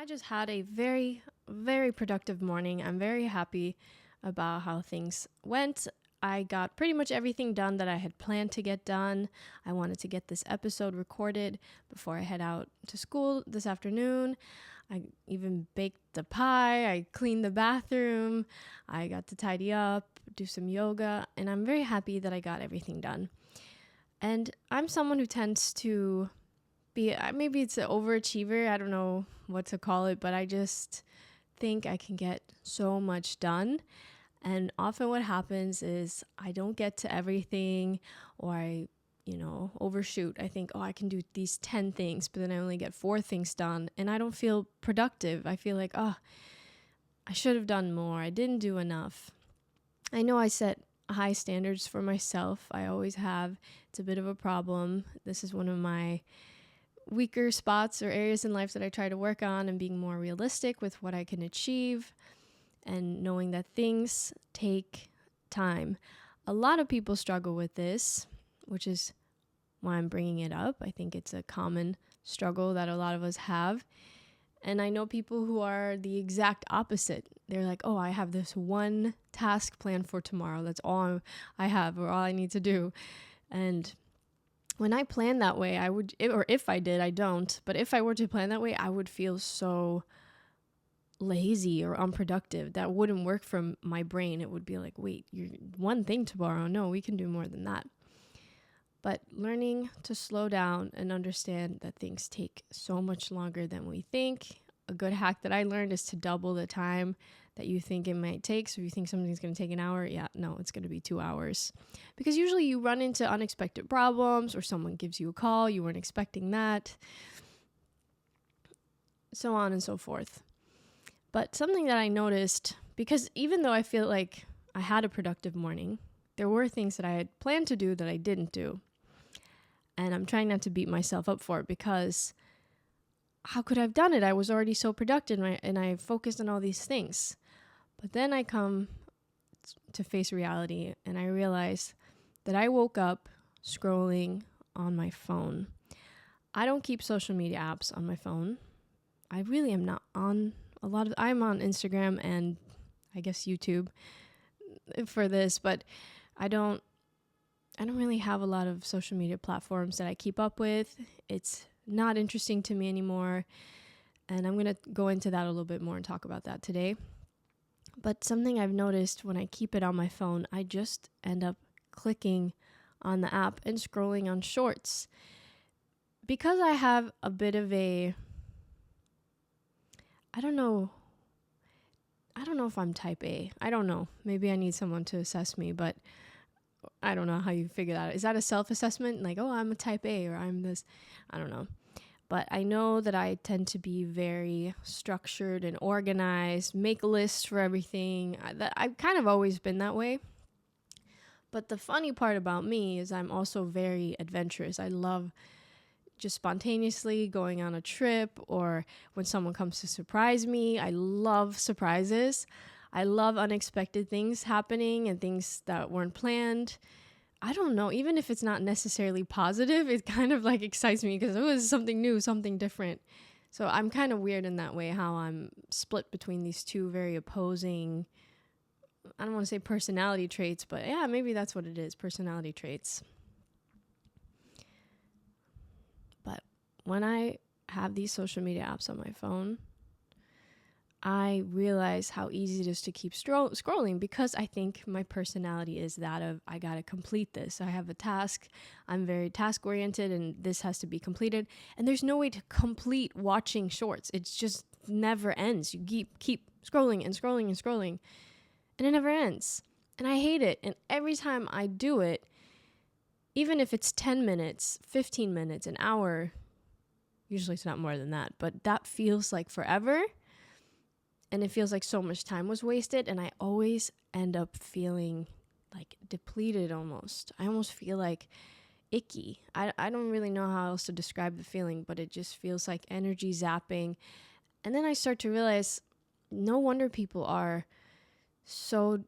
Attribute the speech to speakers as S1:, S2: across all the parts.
S1: I just had a very, very productive morning. I'm very happy about how things went. I got pretty much everything done that I had planned to get done. I wanted to get this episode recorded before I head out to school this afternoon. I even baked the pie, I cleaned the bathroom, I got to tidy up, do some yoga, and I'm very happy that I got everything done. And I'm someone who tends to maybe it's an overachiever. I don't know what to call it, but I just think I can get so much done. And often what happens is I don't get to everything, or I overshoot. I think, oh, I can do these 10 things, but then I only get 4 things done and I don't feel productive. I feel like, oh, I should have done more. I didn't do enough. I know I set high standards for myself. I always have. It's a bit of a problem. This is one of my weaker spots or areas in life that I try to work on, and being more realistic with what I can achieve and knowing that things take time. A lot of people struggle with this, which is why I'm bringing it up. I think it's a common struggle that a lot of us have. And I know people who are the exact opposite. They're like, oh, I have this one task planned for tomorrow. That's all I have, or all I need to do. And when I plan that way, or if I did, I don't, but if I were to plan that way, I would feel so lazy or unproductive. That wouldn't work for my brain. It would be like, wait, you're one thing tomorrow. No, we can do more than that. But learning to slow down and understand that things take so much longer than we think. A good hack that I learned is to double the time that you think it might take. So if you think something's going to take an hour, it's going to be 2 hours. Because usually you run into unexpected problems, or someone gives you a call, you weren't expecting that, so on and so forth. But something that I noticed, because even though I feel like I had a productive morning, there were things that I had planned to do that I didn't do. And I'm trying not to beat myself up for it, because how could I have done it? I was already so productive and I focused on all these things. But then I come to face reality and I realize that I woke up scrolling on my phone. I don't keep social media apps on my phone. I really am not on I'm on Instagram and I guess YouTube for this, but I don't really have a lot of social media platforms that I keep up with. It's not interesting to me anymore. And I'm going to go into that a little bit more and talk about that today. But something I've noticed when I keep it on my phone, I just end up clicking on the app and scrolling on shorts. Because I have a bit of I don't know if I'm type A. I don't know. Maybe I need someone to assess me, but I don't know how you figure that out. Is that a self-assessment? Like, oh, I'm a type A, or I'm this. I don't know. But I know that I tend to be very structured and organized, make lists for everything. I've kind of always been that way. But the funny part about me is I'm also very adventurous. I love just spontaneously going on a trip, or when someone comes to surprise me. I love surprises. I love unexpected things happening and things that weren't planned. I don't know, even if it's not necessarily positive, it kind of like excites me because it was something new, something different. So I'm kind of weird in that way, how I'm split between these two very opposing, I don't want to say personality traits, but yeah, maybe that's what it is, personality traits. But when I have these social media apps on my phone, I realize how easy it is to keep scrolling, because I think my personality is that of, I got to complete this. I have a task. I'm very task oriented and this has to be completed. And there's no way to complete watching shorts. It just never ends. You keep scrolling and scrolling and scrolling, and it never ends. And I hate it. And every time I do it, even if it's 10 minutes, 15 minutes, an hour, usually it's not more than that, but that feels like forever. And it feels like so much time was wasted, and I always end up feeling like depleted almost. I almost feel like icky. I don't really know how else to describe the feeling, but it just feels like energy zapping. And then I start to realize, no wonder people are so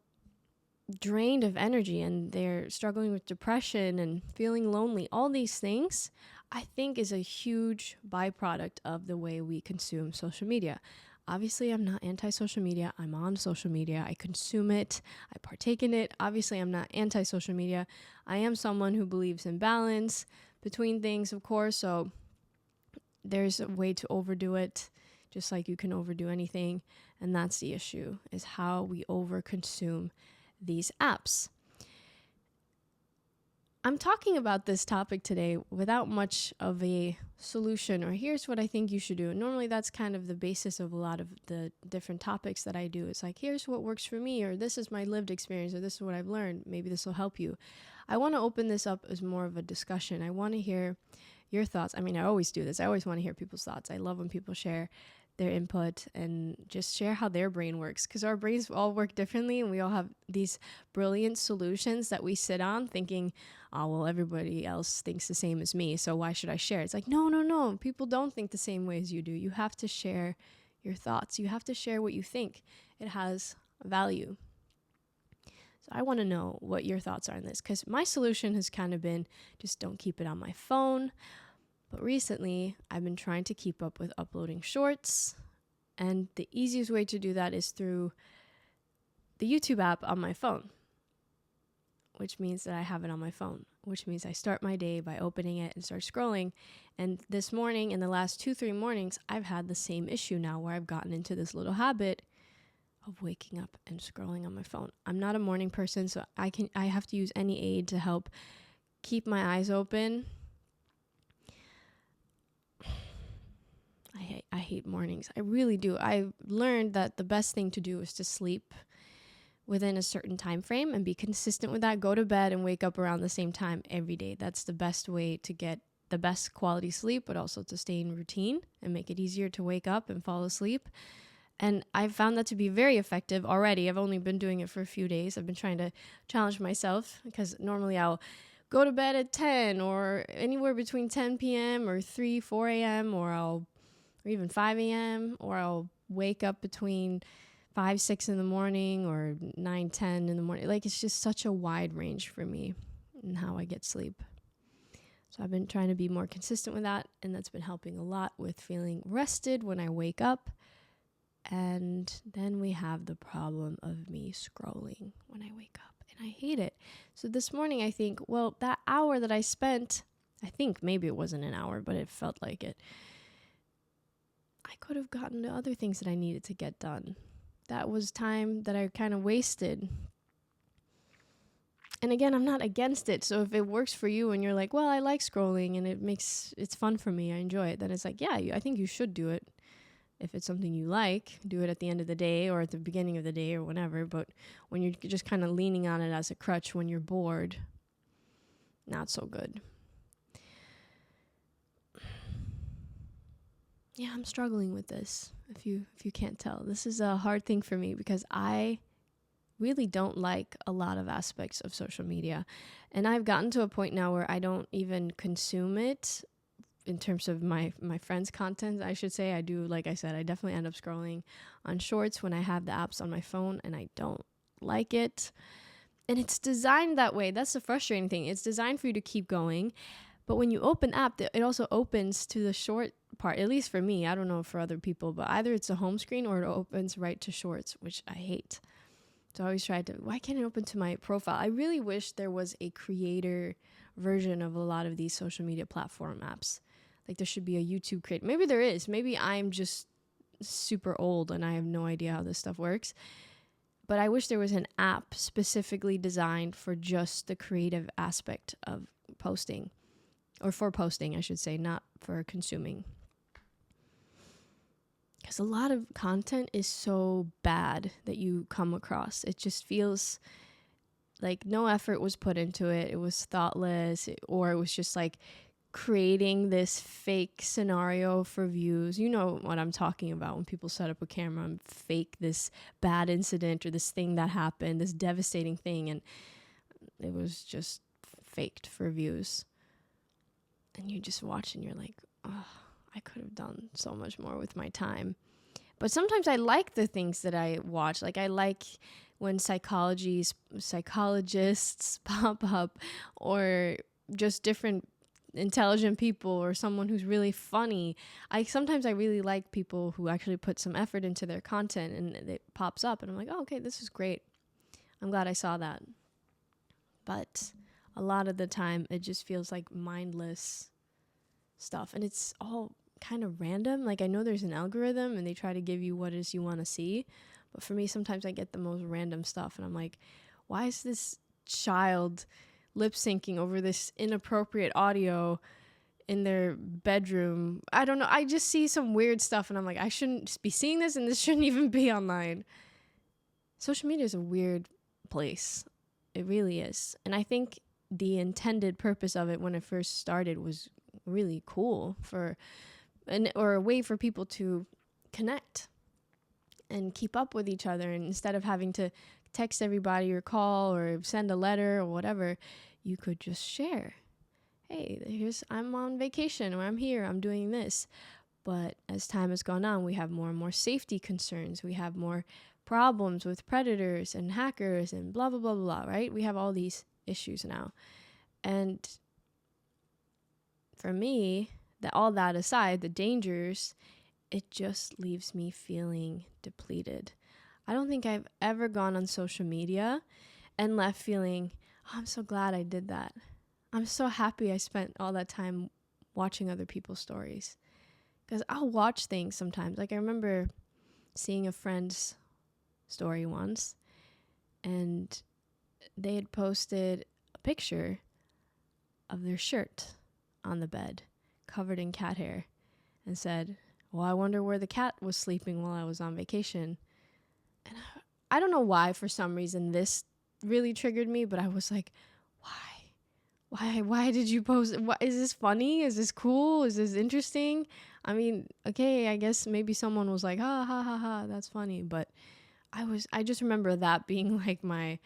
S1: drained of energy and they're struggling with depression and feeling lonely. All these things I think is a huge byproduct of the way we consume social media. Obviously, I'm not anti-social media. I'm on social media. I consume it. I partake in it. Obviously, I'm not anti-social media. I am someone who believes in balance between things, of course. So there's a way to overdo it, just like you can overdo anything. And that's the issue, is how we overconsume these apps. I'm talking about this topic today without much of a solution, or here's what I think you should do. Normally that's kind of the basis of a lot of the different topics that I do. It's like, here's what works for me, or this is my lived experience, or this is what I've learned. Maybe this will help you. I want to open this up as more of a discussion. I want to hear your thoughts. I mean, I always do this. I always want to hear people's thoughts. I love when people share their input and just share how their brain works, because our brains all work differently and we all have these brilliant solutions that we sit on thinking, oh, well, everybody else thinks the same as me, so why should I share? It's like, no, people don't think the same way as you do. You have to share your thoughts. You have to share what you think. It has value. So I want to know what your thoughts are on this, because my solution has kind of been just don't keep it on my phone. But recently, I've been trying to keep up with uploading shorts, and the easiest way to do that is through the YouTube app on my phone, which means that I have it on my phone, which means I start my day by opening it and start scrolling. And this morning, in the last 2-3 mornings, I've had the same issue now where I've gotten into this little habit of waking up and scrolling on my phone. I'm not a morning person, so I have to use any aid to help keep my eyes open. I hate mornings. I really do. I learned that the best thing to do is to sleep within a certain time frame and be consistent with that. Go to bed and wake up around the same time every day. That's the best way to get the best quality sleep, but also to stay in routine and make it easier to wake up and fall asleep. And I've found that to be very effective already. I've only been doing it for a few days. I've been trying to challenge myself, because normally I'll go to bed at 10 or anywhere between 10 p.m. or 4 a.m. or even 5 a.m. or I'll wake up between 5, 6 in the morning or 9, 10 in the morning. Like, it's just such a wide range for me in how I get sleep. So I've been trying to be more consistent with that, and that's been helping a lot with feeling rested when I wake up. And then we have the problem of me scrolling when I wake up, and I hate it. So this morning I think, well, that hour that I spent, I think maybe it wasn't an hour, but it felt like it, I could have gotten to other things that I needed to get done. That was time that I kind of wasted. And again, I'm not against it. So if it works for you and you're like, well, I like scrolling and it's fun for me, I enjoy it, then it's like, yeah, I think you should do it. If it's something you like, do it at the end of the day or at the beginning of the day or whenever. But when you're just kind of leaning on it as a crutch when you're bored, not so good. Yeah, I'm struggling with this. If you can't tell, this is a hard thing for me because I really don't like a lot of aspects of social media. And I've gotten to a point now where I don't even consume it in terms of my friends' content, I should say. I do, like I said, I definitely end up scrolling on shorts when I have the apps on my phone, and I don't like it. And it's designed that way. That's the frustrating thing. It's designed for you to keep going. But when you open the app, it also opens to the short part, at least for me. I don't know for other people, but either it's a home screen or it opens right to shorts, which I hate. So I always try to, why can't it open to my profile? I really wish there was a creator version of a lot of these social media platform apps. Like there should be a YouTube creator. Maybe there is. Maybe I'm just super old and I have no idea how this stuff works. But I wish there was an app specifically designed for just the creative aspect of posting. Or for posting, I should say, not for consuming. Because a lot of content is so bad that you come across. It just feels like no effort was put into it. It was thoughtless, or it was just like creating this fake scenario for views. You know what I'm talking about when people set up a camera and fake this bad incident or this thing that happened, this devastating thing, and it was just faked for views. And you just watch and you're like, oh, I could have done so much more with my time. But sometimes I like the things that I watch. Like I like when psychologists pop up, or just different intelligent people or someone who's really funny. Sometimes I really like people who actually put some effort into their content, and it pops up and I'm like, oh, okay, this is great. I'm glad I saw that. But a lot of the time it just feels like mindless stuff, and it's all kind of random. Like, I know there's an algorithm and they try to give you what it is you want to see, but for me sometimes I get the most random stuff and I'm like, why is this child lip syncing over this inappropriate audio in their bedroom? I don't know, I just see some weird stuff and I'm like, I shouldn't be seeing this, and this shouldn't even be online. Social media is a weird place. It really is. And I think the intended purpose of it when it first started was really cool or a way for people to connect and keep up with each other. And instead of having to text everybody or call or send a letter or whatever, you could just share. Hey, I'm on vacation, or I'm here, I'm doing this. But as time has gone on, we have more and more safety concerns. We have more problems with predators and hackers and blah, blah, blah, blah, right? We have all these issues now. And for me, all that aside, the dangers, it just leaves me feeling depleted. I don't think I've ever gone on social media and left feeling, oh, I'm so glad I did that. I'm so happy I spent all that time watching other people's stories. Because I'll watch things sometimes. Like, I remember seeing a friend's story once, and they had posted a picture of their shirt on the bed covered in cat hair and said, well, I wonder where the cat was sleeping while I was on vacation. And I don't know why, for some reason this really triggered me, but I was like, why did you post? What, is this funny? Is this cool? Is this interesting? I mean, okay, I guess maybe someone was like, ha ha ha ha, that's funny, but I just remember that being like my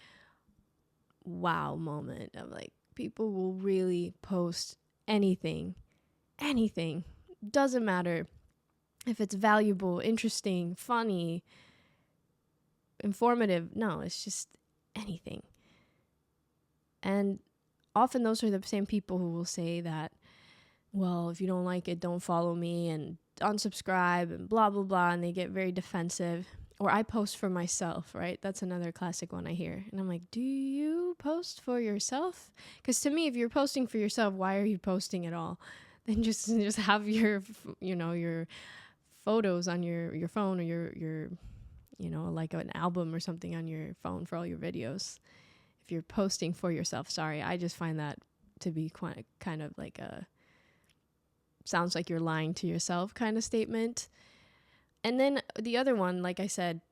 S1: wow moment of like, people will really post anything, doesn't matter if it's valuable, interesting, funny, informative. No, it's just anything. And often those are the same people who will say that, well, if you don't like it, don't follow me and unsubscribe and blah, blah, blah. And they get very defensive. Or I post for myself, right? That's another classic one I hear. And I'm like, do you post for yourself? Because to me, if you're posting for yourself, why are you posting at all? Then just have your photos on your phone, or your like an album or something on your phone for all your videos. If you're posting for yourself, sorry, I just find that to be kind of like sounds like you're lying to yourself kind of statement. And then the other one, like I said,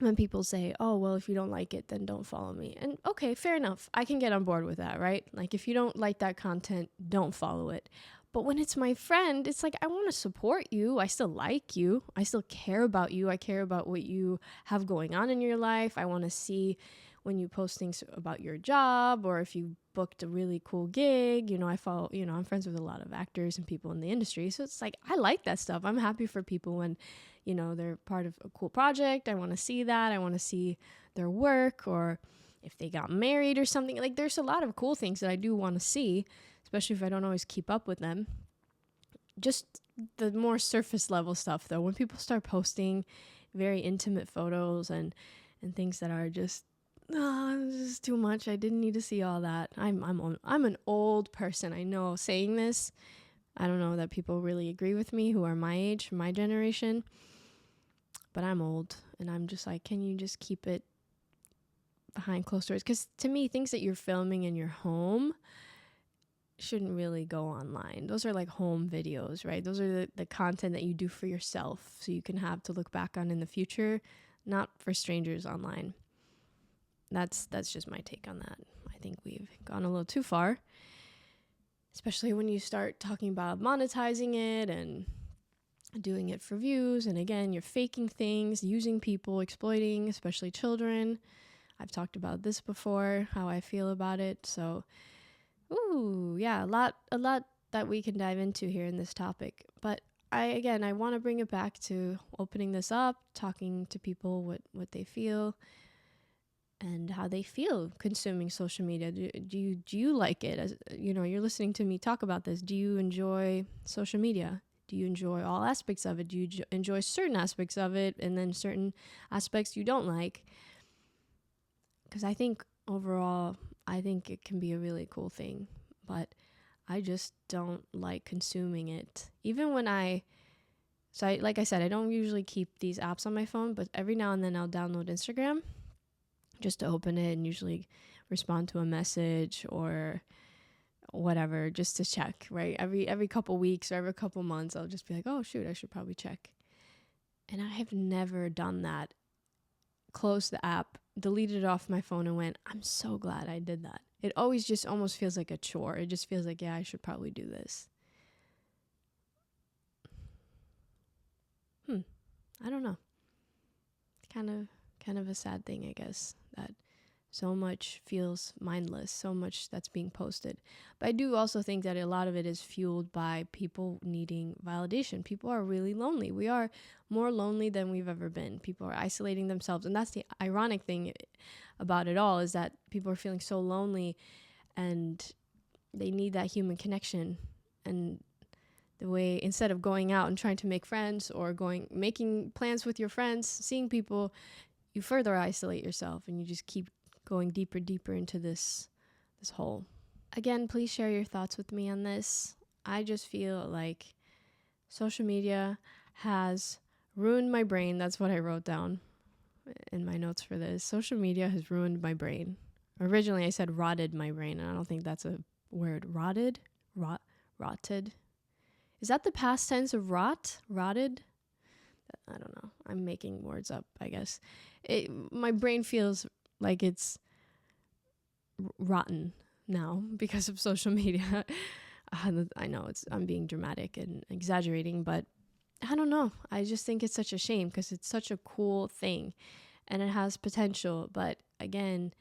S1: when people say, oh, well, if you don't like it, then don't follow me. And okay, fair enough. I can get on board with that, right? Like, if you don't like that content, don't follow it. But when it's my friend, it's like, I want to support you. I still like you. I still care about you. I care about what you have going on in your life. I want to see when you post things about your job, or if you booked a really cool gig. I follow, I'm friends with a lot of actors and people in the industry. So it's like, I like that stuff. I'm happy for people when, they're part of a cool project. I want to see that. I want to see their work, or if they got married or something. Like, there's a lot of cool things that I do want to see, especially if I don't always keep up with them. Just the more surface level stuff, though, when people start posting very intimate photos and things that are just, this is too much. I didn't need to see all that. I'm an old person. I know, saying this, I don't know that people really agree with me who are my age, my generation, but I'm old, and I'm just like, can you just keep it behind closed doors? Because to me, things that you're filming in your home shouldn't really go online. Those are like home videos, right? Those are the content that you do for yourself, so you can have to look back on in the future, not for strangers online. That's just my take on that. I think we've gone a little too far, especially when you start talking about monetizing it and doing it for views. And again, you're faking things, using people, exploiting, especially children. I've talked about this before, how I feel about it. So, a lot that we can dive into here in this topic. But I want to bring it back to opening this up, talking to people what they feel. and how they feel consuming social media. Do you like it? As you know, you're listening to me talk about this. Do you enjoy social media? Do you enjoy all aspects of it? Do you enjoy certain aspects of it, and then certain aspects you don't like? Because I think overall, I think it can be a really cool thing, but I just don't like consuming it. Even when like I said, I don't usually keep these apps on my phone, but every now and then I'll download Instagram just to open it and usually respond to a message or whatever, just to check, right? Every couple weeks or every couple months, I'll just be like, oh shoot, I should probably check. And I have never done that. Closed the app, deleted it off my phone, and went, I'm so glad I did that. It always just almost feels like a chore. It just feels like, yeah, I should probably do this. I don't know. Kind of a sad thing, I guess, that so much feels mindless, so much that's being posted. But I do also think that a lot of it is fueled by people needing validation. People are really lonely. We are more lonely than we've ever been. People are isolating themselves. And that's the ironic thing about it all, is that people are feeling so lonely and they need that human connection. And the way, instead of going out and trying to make friends or making plans with your friends, seeing people, you further isolate yourself and you just keep going deeper into this hole. Again, please share your thoughts with me on this. I just feel like social media has ruined my brain. That's what I wrote down in my notes for this. Social media has ruined my brain. Originally I said rotted my brain, and I don't think that's a word. Rotted? Rotted? Is that the past tense of rot? Rotted? I don't know. I'm making words up, I guess. My brain feels like it's rotten now because of social media. I know I'm being dramatic and exaggerating, but I don't know. I just think it's such a shame because it's such a cool thing and it has potential. But again,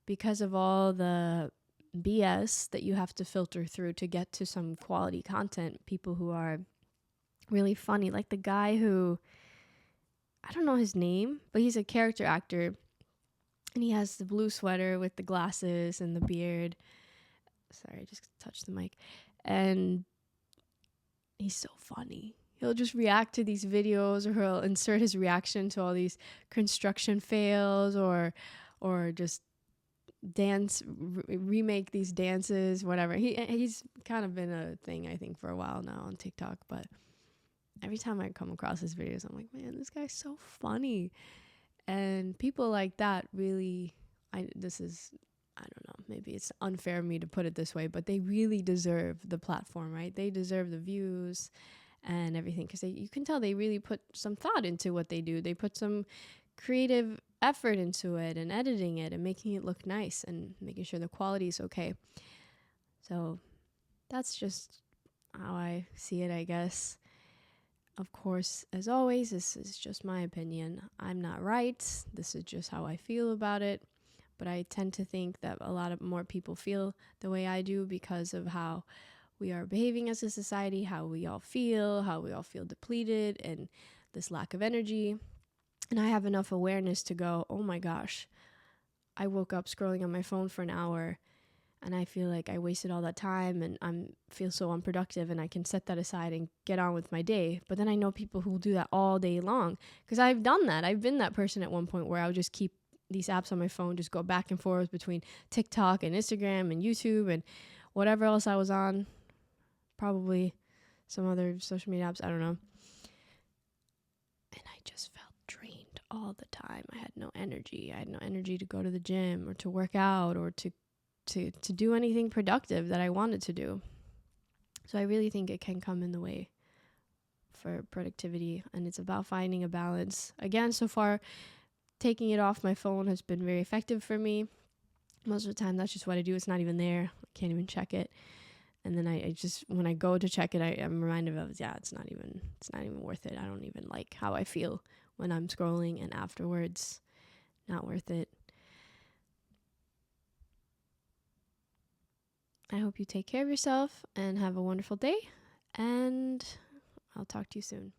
S1: because of all the BS that you have to filter through to get to some quality content, people who are really funny, like the guy who, I don't know his name, but he's a character actor and he has the blue sweater with the glasses and the beard. Sorry, I just touched the mic. And he's so funny. He'll just react to these videos, or he'll insert his reaction to all these construction fails, or just dance, remake these dances, whatever. He's kind of been a thing, I think, for a while now on TikTok. But every time I come across his videos, I'm like, man, this guy's so funny. And people like that really, I don't know, maybe it's unfair of me to put it this way, but they really deserve the platform, right? They deserve the views and everything, because you can tell they really put some thought into what they do. They put some creative effort into it and editing it and making it look nice and making sure the quality is okay. So that's just how I see it, I guess. Of course, as always, this is just my opinion. I'm not right. This is just how I feel about it. But I tend to think that a lot of more people feel the way I do because of how we are behaving as a society, how we all feel depleted, and this lack of energy. And I have enough awareness to go, oh my gosh, I woke up scrolling on my phone for an hour and I feel like I wasted all that time and feel so unproductive, and I can set that aside and get on with my day. But then I know people who will do that all day long, because I've done that. I've been that person at one point where I would just keep these apps on my phone, just go back and forth between TikTok and Instagram and YouTube and whatever else I was on, probably some other social media apps, I don't know. And I just felt drained all the time. I had no energy. I had no energy to go to the gym or to work out or to do anything productive that I wanted to do. So I really think it can come in the way for productivity, and it's about finding a balance. Again, so far, taking it off my phone has been very effective for me. Most of the time, that's just what I do. It's not even there. I can't even check it. And then I just, when I go to check it, I'm reminded of, it's not even worth it. I don't even like how I feel when I'm scrolling, and afterwards, not worth it. I hope you take care of yourself and have a wonderful day, and I'll talk to you soon.